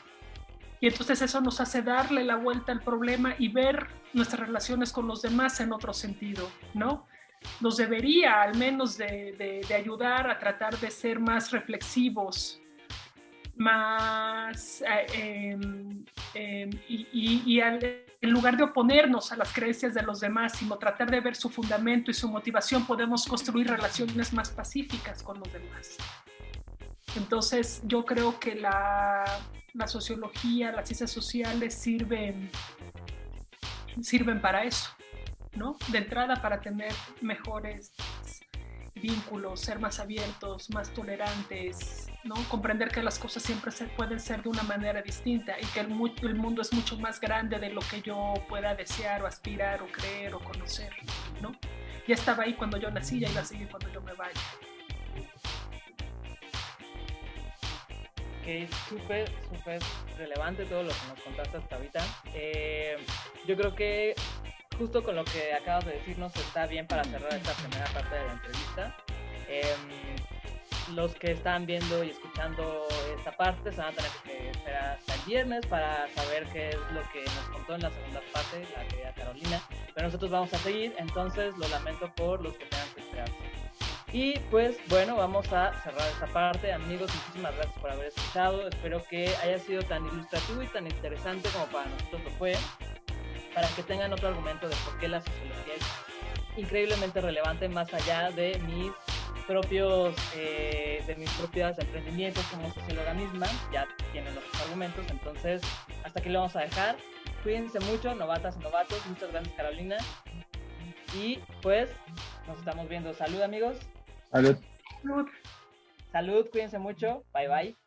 Y entonces eso nos hace darle la vuelta al problema y ver nuestras relaciones con los demás en otro sentido, ¿no? Nos debería al menos de ayudar a tratar de ser más reflexivos, más en lugar de oponernos a las creencias de los demás, sino tratar de ver su fundamento y su motivación, podemos construir relaciones más pacíficas con los demás. Entonces yo creo que la sociología, las ciencias sociales sirven para eso, ¿no? De entrada, para tener mejores vínculos, ser más abiertos, más tolerantes, ¿no? Comprender que las cosas siempre pueden ser de una manera distinta y que el mundo es mucho más grande de lo que yo pueda desear o aspirar o creer o conocer, ¿no? Ya estaba ahí cuando yo nací, ya iba a seguir cuando yo me vaya. Ok, súper relevante todo lo que nos contaste hasta ahorita. Yo creo que justo con lo que acabas de decirnos está bien para cerrar esta primera parte de la entrevista. Los que están viendo y escuchando esta parte se van a tener que esperar hasta el viernes para saber qué es lo que nos contó en la segunda parte la querida Carolina, pero nosotros vamos a seguir, entonces lo lamento por los que tengan que esperarse. Y pues bueno, vamos a cerrar esta parte. Amigos, muchísimas gracias por haber escuchado. Espero que haya sido tan ilustrativo y tan interesante como para nosotros lo fue, para que tengan otro argumento de por qué la sociología es increíblemente relevante más allá de mis propios emprendimientos como socióloga misma. Ya tienen otros argumentos, entonces hasta aquí lo vamos a dejar. Cuídense mucho, novatas y novatos. Muchas gracias, Carolina. Y pues nos estamos viendo. Salud, amigos. Salud. Salud, cuídense mucho. Bye, bye.